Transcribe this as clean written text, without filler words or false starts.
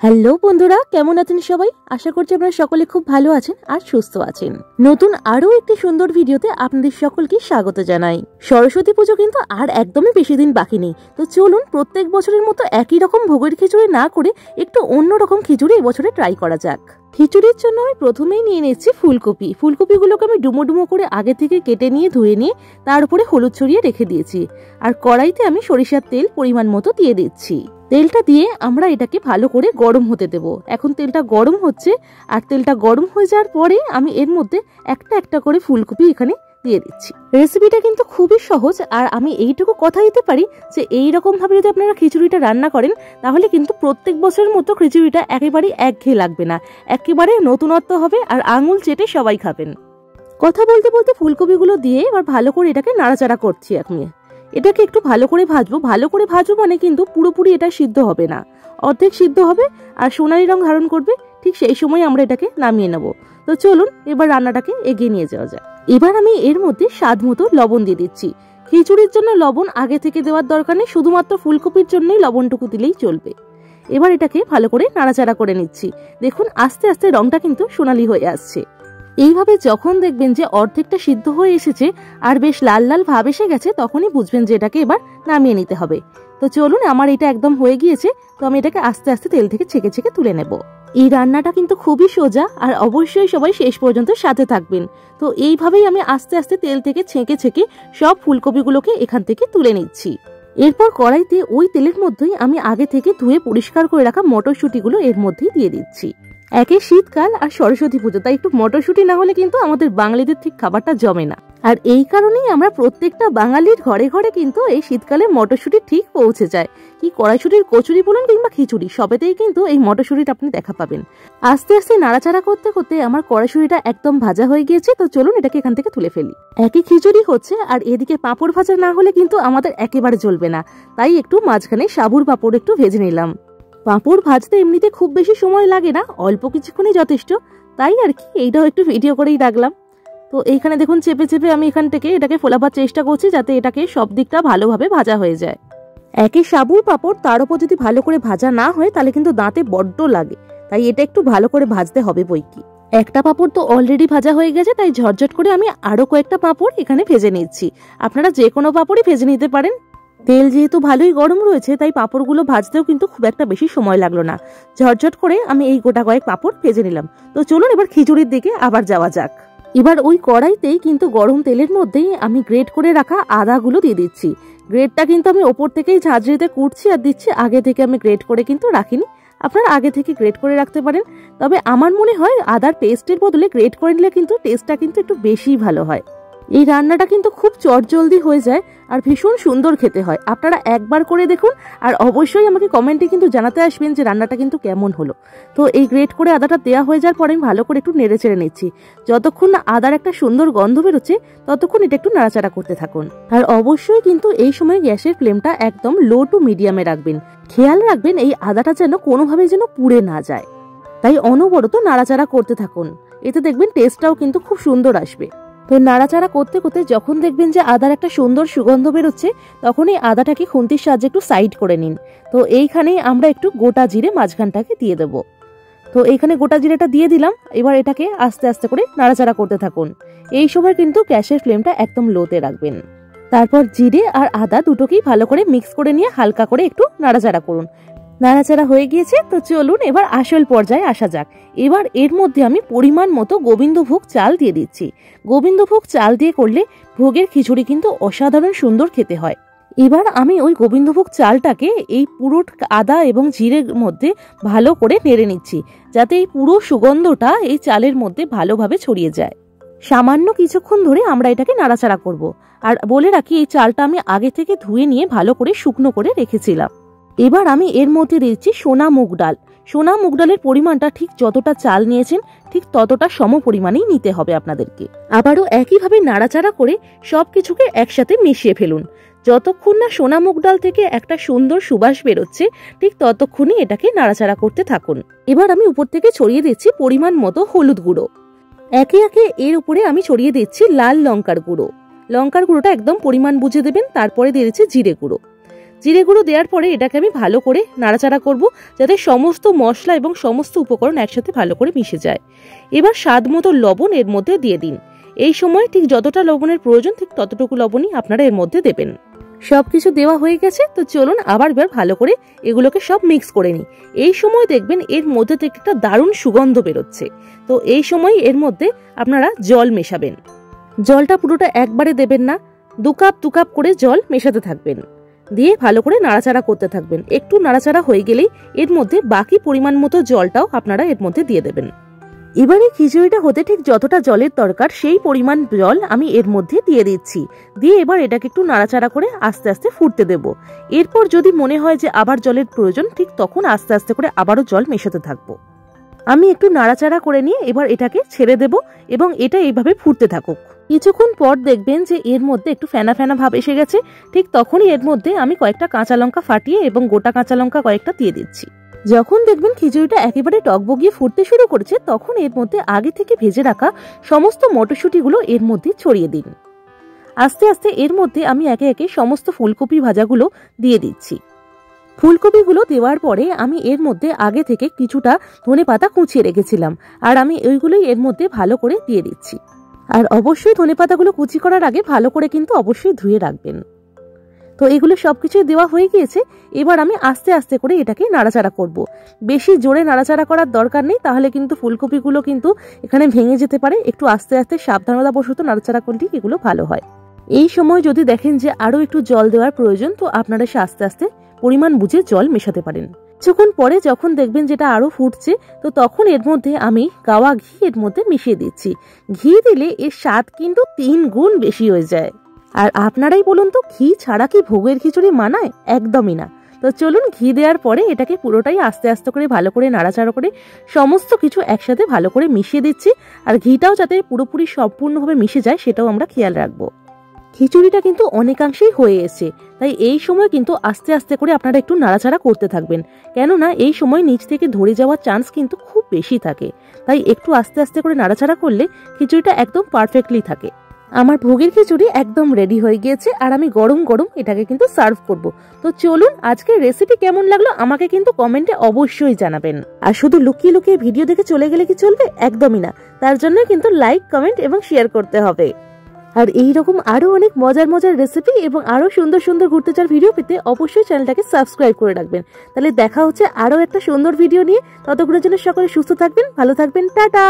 Hello বন্ধুরা, কেমন আছেন সবাই? আশা করছি আপনারা সকলে খুব ভালো আছেন আর সুস্থ আছেন। নতুন আরো একটি সুন্দর ভিডিওতে আপনাদের সকলকে স্বাগত জানাই। সরস্বতী পুজো কিন্তু আর একদমই বেশি দিন বাকি নেই। তো চলুন প্রত্যেক বছরের মতো একই রকম ভোগের খিচুড়ি না করে একটু অন্যরকম খিচুড়ি এবছরে ট্রাই করা যাক। খিচুড়ির জন্য আমি প্রথমেই নিয়ে নিচ্ছি ফুলকপি। ফুলকপিগুলোকে আমি ডুমো ডুমো করে আগে থেকে কেটে নিয়ে ধুয়ে নিয়ে তার উপরে হলুদ ছড়িয়ে রেখে দিয়েছি। আর কড়াইতে আমি সরিষার তেল পরিমাণ মতো দিয়ে দিচ্ছি। তেলটা দিয়ে আমরা এটাকে ভালো করে গরম হতে দেব। এখন তেলটা গরম হচ্ছে, আর তেলটা গরম হয়ে যাওয়ার পরে আমি এর মধ্যে একটা একটা করে ফুলকপি এখানে দিয়ে দিচ্ছি। রেসিপিটা কিন্তু খুবই সহজ, আর আমি এইটুকু কথা দিতে পারি যে এইরকম ভাবে যদি আপনারা খিচুড়িটা রান্না করেন তাহলে কিন্তু প্রত্যেক বছরের মতো খিচুড়িটা একেবারেই একঘেয়ে লাগবে না, একেবারে নতুনত্ব হবে আর আঙুল চেটে সবাই খাবেন। কথা বলতে বলতে ফুলকপিগুলো দিয়ে এবার ভালো করে এটাকে নাড়াচাড়া করছি। আমি এটাকে একটু ভালো করে ভাজবো। ভালো করে ভাজবো মানে কিন্তু পুরোপুরি এটা সিদ্ধ হবে না, অর্ধেক সিদ্ধ হবে আর সোনালী রং ধারণ করবে। ঠিক সেই সময় আমরা এটাকে নামিয়ে নেব। তো চলুন এবার রান্নাটাকে এগিয়ে নিয়ে যাওয়া যায়। এবার আমি এর মধ্যে স্বাদ মতো লবণ দিয়ে দিচ্ছি। খিচুড়ির জন্য লবণ আগে থেকে দেওয়ার দরকার নেই, শুধুমাত্র ফুলকপির জন্যই লবণটুকু দিলেই চলবে। এবার এটাকে ভালো করে নাড়াচাড়া করে নিচ্ছি। দেখুন আস্তে আস্তে রংটা কিন্তু সোনালী হয়ে আসছে। এইভাবে যখন দেখবেন যে অর্ধেকটা সিদ্ধ হয়ে এসেছে আর বেশ লাল লাল ভাব এসে গেছে, তখনই বুঝবেন যে এটাকে এবার নামিয়ে নিতে হবে। তো চলুন, আমার এটা একদম হয়ে গিয়েছে। তো আমি এটাকে আস্তে আস্তে তেল থেকে ছেঁকে ছেঁকে তুলে নেব। এই রান্নাটা কিন্তু খুবই সোজা, আর অবশ্যই সবাই শেষ পর্যন্ত সাথে থাকবেন। তো এইভাবেই আমি আস্তে আস্তে তেল থেকে ছেঁকে ছেঁকে সব ফুলকপিগুলোকে এখান থেকে তুলে নিচ্ছি। এরপর কড়াইতে ওই তেলের মধ্যেই আমি আগে থেকে ধুয়ে পরিষ্কার করে রাখা মটরশুঁটিগুলো এর মধ্যেই দিয়ে দিচ্ছি। একে শীতকাল আর সরস্বতী পুজো, তাই একটু মটরশুঁটি না হলে কিন্তু আমাদের বাঙালিদের ঠিক খাবারটা জমে না। আর এই কারণেই আমরা প্রত্যেকটা বাঙালির ঘরে ঘরে কিন্তু এই শীতকালে মটরশুঁটি ঠিক পৌঁছে যায়। কি কড়াইশুঁটির কচুরি বলুন কিংবা খিচুড়ি, সবেতেই কিন্তু এই মটরশুঁটিটা আপনি দেখা পাবেন। আস্তে আস্তে নাড়াচাড়া করতে করতে আমার কড়াইশুঁটিটা একদম ভাজা হয়ে গিয়েছে। তো চলুন এটাকে এখান থেকে তুলে ফেলি। একই খিচুড়ি হচ্ছে আর এদিকে পাঁপড় ভাজা না হলে কিন্তু আমাদের একেবারে চলবে না, তাই একটু মাঝখানে সাবুর পাঁপড় একটু ভেজে নিলাম। পাঁপড় ভাজতে এমনিতে খুব বেশি সময় লাগে না, অল্প কিছুক্ষণই যথেষ্ট, তাই আর কি এইটাও একটু ভিডিও করেই রাখলাম। তো এইখানে দেখুন চেপে চেপে আমি এখান থেকে এটাকে ফোলাবার চেষ্টা করছি, যাতে এটাকে সব দিকটা ভালোভাবে ভাজা হয়ে যায়। একই সাবুর পাঁপড় তার উপর যদি ভালো করে ভাজা না হয় তাহলে কিন্তু দাঁতে বড্ড লাগে, তাই এটা একটু ভালো করে ভাজতে হবে বইকি। একটা পাঁপড় তো অলরেডি ভাজা হয়ে গেছে, তাই ঝটঝট করে আমি আরো কয়েকটা পাঁপড় এখানে ভেজে নিচ্ছি। আপনারা যে কোনো পাঁপড়ই ভেজে নিতে পারেন। তেল যেহেতু ভালোই গরম রয়েছে, তাই পাঁপড়গুলো ভাজতেও কিন্তু খুব একটা বেশি সময় লাগলো না। ঝটঝট করে আমি এই গোটা কয়েক পাঁপড় ভেজে নিলাম। তো চলুন এবার খিচুড়ির দিকে আবার যাওয়া যাক। এবার ওই কড়াইতেই কিন্তু গরম তেলের মধ্যেই আমি গ্রেট করে রাখা আদাগুলো দিয়ে দিচ্ছি। গ্রেটটা কিন্তু আমি ওপর থেকেই ঝাঁঝরিতে কুটছি আর দিচ্ছি, আগে থেকে আমি গ্রেট করে কিন্তু রাখিনি। আপনারা আগে থেকে গ্রেট করে রাখতে পারেন, তবে আমার মনে হয় আদার পেস্টের বদলে গ্রেট করে নিলে কিন্তু টেস্টটা কিন্তু একটু বেশি ভালো হয়। এই রান্নাটা কিন্তু খুব চটজলদি হয়ে যায় আর ভীষণ সুন্দর খেতে হয়। আপনারা একবার করে দেখুন, আর অবশ্যই আমাকে কমেন্টে কিন্তু জানাতে আসবেন যে রান্নাটা কিন্তু কেমন হলো। তো এই গ্রেট করে আদাটা দেওয়া হয়ে যাওয়ার পরে আমি ভালো করে একটু নেড়ে চেড়ে নিচ্ছি। যতক্ষণ না আদার একটা সুন্দর গন্ধ বেরোচ্ছে ততক্ষণ এটা একটু নাড়াচাড়া করতে থাকুন। আর অবশ্যই কিন্তু এই সময় গ্যাসের ফ্লেমটা একদম লো টু মিডিয়ামে রাখবেন। খেয়াল রাখবেন এই আদাটা যেন কোনোভাবে যেন পুড়ে না যায়, তাই অনবরত নাড়াচাড়া করতে থাকুন। এতে দেখবেন টেস্টটাও কিন্তু খুব সুন্দর আসবে। তো নাড়াচাড়া করতে করতে যখন দেখবেন যে আদার একটা সুন্দর সুগন্ধ বেরোচ্ছে, তখন এই আদাটাকে খুন্তির সাহায্যে একটু সাইড করে নিন। তো এইখানেই আমরা একটু গোটা জিরে মাঝখানটাকে দিয়ে দেবো। তো এইখানে গোটা জিরেটা দিয়ে দিলাম। এবার এটাকে আস্তে আস্তে করে নাড়াচাড়া করতে থাকুন। এই সময় কিন্তু গ্যাসের ফ্লেমটা একদম লোতে রাখবেন। তারপর জিরে আর আদা দুটোকেই ভালো করে মিক্স করে নিয়ে হালকা করে একটু নাড়াচাড়া করুন। নাড়াচাড়া হয়ে গিয়েছে, তো চলুন এবার আসল পর্যায়ে আসা যাক। এবার এর মধ্যে আমি পরিমাণ মতো গোবিন্দভোগ চাল দিয়ে দিচ্ছি। গোবিন্দভোগ চাল দিয়ে করলে ভোগের খিচুড়ি কিন্তু অসাধারণ সুন্দর খেতে হয়। এবার আমি ওই গোবিন্দভোগ চালটাকে এই পুরো আদা এবং জিরের মধ্যে ভালো করে নেড়ে নিচ্ছি, যাতে এই পুরো সুগন্ধটা এই চালের মধ্যে ভালোভাবে ছড়িয়ে যায়। সামান্য কিছুক্ষণ ধরে আমরা এটাকে নাড়াচাড়া করব। আর বলে রাখি, এই চালটা আমি আগে থেকে ধুয়ে নিয়ে ভালো করে শুকনো করে রেখেছিলাম। এবার আমি এর মধ্যে দিচ্ছি সোনা মুগ ডাল। সোনা মুগ ডালের পরিমাণটা ঠিক যতটা চাল নিয়েছেন ঠিক ততটা সম পরিমাণেই নিতে হবে আপনাদেরকে। আবারও একইভাবে নাড়াচাড়া করে সবকিছুকে একসাথে মিশিয়ে ফেলুন। যতক্ষণ না সোনা মুগ ডাল থেকে একটা সুন্দর সুবাস বেরোচ্ছে ঠিক ততক্ষণই এটাকে নাড়াচাড়া করতে থাকুন। এবার আমি উপর থেকে ছড়িয়ে দিচ্ছি পরিমাণ মতো হলুদ গুঁড়ো। একে একে এর উপরে আমি ছড়িয়ে দিচ্ছি লাল লঙ্কার গুঁড়ো। লঙ্কার গুঁড়োটা একদম পরিমাণ বুঝে দেবেন। তারপরে দিয়ে দিচ্ছি জিরে গুঁড়ো। জিরে গুঁড়ো দেওয়ার পরে এটাকে আমি ভালো করে নাড়াচাড়া করব, যাতে সমস্ত মশলা এবং সমস্ত উপকরণ একসাথে ভালো করে মিশে যায়। এবার স্বাদ মতো লবণ এর মধ্যে দিয়ে দিন। এই সময় ঠিক যতটা লবণের প্রয়োজন ঠিক ততটুকু লবণই আপনারা এর মধ্যে দেবেন। সবকিছু দেওয়া হয়ে গেছে, তো চলুন আবার ভালো করে এগুলোকে সব মিক্স করে নিই। এই সময় দেখবেন এর মধ্যে থেকে একটা দারুণ সুগন্ধ বেরোচ্ছে। তো এই সময় এর মধ্যে আপনারা জল মেশাবেন। জলটা পুরোটা একবারে দেবেন না, 2 কাপ করে জল মেশাতে থাকবেন, দিয়ে ভালো করে নাড়াচাড়া করতে থাকবেন। একটু নাড়াচাড়া হয়ে গেলেই এর মধ্যে বাকি পরিমাণ মতো জলটাও আপনারা এর মধ্যে দিয়ে দেবেন। এবারে খিচুড়িটা হতে ঠিক যতটা জলের দরকার সেই পরিমাণ জল আমি এর মধ্যে দিয়ে দিচ্ছি। দিয়ে এবার এটাকে একটু নাড়াচাড়া করে আস্তে আস্তে ফুটতে দেব। এরপর যদি মনে হয় যে আবার জলের প্রয়োজন, ঠিক তখন আস্তে আস্তে করে আবারও জল মেশাতে থাকবো। আমি একটু নাড়াচাড়া করে নিয়ে এবার এটাকে ছেড়ে দেব এবং এটা এইভাবে ফুটতে থাকুক। কিছুক্ষণ পর দেখবেন যে এর মধ্যে একটু ফেনা ফেনা ভাব এসে গেছে। ঠিক তখনই এর মধ্যে আমি কয়েকটা কাঁচা লঙ্কা ফাটিয়ে এবং গোটা কাঁচা লঙ্কা কয়েকটা দিয়ে দিচ্ছি। যখন দেখবেন খিচুড়িটা একেবারে টকবগিয়ে ফুটতে শুরু করেছে, তখন এর মধ্যে আগে থেকে ভেজে রাখা সমস্ত মটরশুঁটিগুলো এর মধ্যে ছড়িয়ে দিন। আস্তে আস্তে এর মধ্যে আমি একে একে সমস্ত ফুলকপি ভাজাগুলো দিয়ে দিচ্ছি। ফুলকপিগুলো দেওয়ার পরে আমি এর মধ্যে আগে থেকে কিছুটা ধনেপাতা কুচিয়ে রেখেছিলাম, আর আমি ওইগুলোই এর মধ্যে ভালো করে দিয়ে দিচ্ছি। আর অবশ্যই ধনেপাতাগুলো কুচি করার আগে ভালো করে কিন্তু অবশ্যই ধুয়ে রাখবেন। তো এগুলো সবকিছু দেওয়া হয়ে গিয়েছে। এবার আমি আস্তে আস্তে করে এটাকে নাড়াচাড়া করব। বেশি জোরে নাড়াচাড়া করার দরকার নেই, তাহলে কিন্তু ফুলকপিগুলো কিন্তু এখানে ভেঙে যেতে পারে। একটু আস্তে আস্তে সাবধানতাবশত নাড়াচাড়া করলেই এগুলো ভালো হয়। এই সময় যদি দেখেন যে আরো একটু জল দেওয়ার প্রয়োজন, তো আপনারা আস্তে আস্তে পরিমাণ বুঝে জল মেশাতে পারেন। কিছুক্ষণ পরে যখন দেখবেন যেটা আরো ফুটছে, তো তখন এর মধ্যে আমি গাওয়া ঘি এর মধ্যে মিশিয়ে দিচ্ছি। ঘি দিলে এর স্বাদ কিন্তু 3 গুণ বেশি হয়ে যায়। আর আপনারাই বলুন তো, ঘি ছাড়া কি ভোগের খিচুড়ি মানায়? একদমই না। তো চলুন ঘি দেওয়ার পরে এটাকে পুরোটাই আস্তে আস্তে করে ভালো করে নাড়াচাড়া করে সমস্ত কিছু একসাথে ভালো করে মিশিয়ে দিচ্ছি। আর ঘিটাও যাতে পুরোপুরি সম্পূর্ণভাবে মিশে যায় সেটাও আমরা খেয়াল রাখবো। খিচুড়িটা কিন্তু অনেকাংশেই হয়ে এসেছে, তাই এই সময় কিন্তু আস্তে আস্তে করে আপনারা একটু নাড়াচাড়া করতে থাকবেন, কেননা এই সময় নিচ থেকে ধরে যাওয়ার চান্স কিন্তু খুব বেশি থাকে। তাই একটু আস্তে আস্তে করে নাড়াচাড়া করলে খিচুড়িটা একদম পারফেক্টলি থাকে। আমার ভোগের খিচুড়ি একদম রেডি হয়ে গিয়েছে, আর আমি গরম গরম এটাকে কিন্তু সার্ভ করব। তো চলুন আজকের রেসিপি কেমন লাগলো আমাকে কিন্তু কমেন্টে অবশ্যই জানাবেন। আর শুধু লুকিয়ে লুকিয়ে ভিডিও দেখে চলে গেলে কি চলবে? একদমই না। তার জন্য কিন্তু লাইক, কমেন্ট এবং শেয়ার করতে হবে। আর এইরকম আরো অনেক মজার মজার রেসিপি এবং আরো সুন্দর সুন্দর ঘুরতে যাওয়ার ভিডিও পেতে অবশ্যই চ্যানেলটাকে সাবস্ক্রাইব করে রাখবেন। তাহলে দেখা হচ্ছে আরো একটা সুন্দর ভিডিও নিয়ে। ততক্ষণের জন্য সকলে সুস্থ থাকবেন, ভালো থাকবেন, টাটা।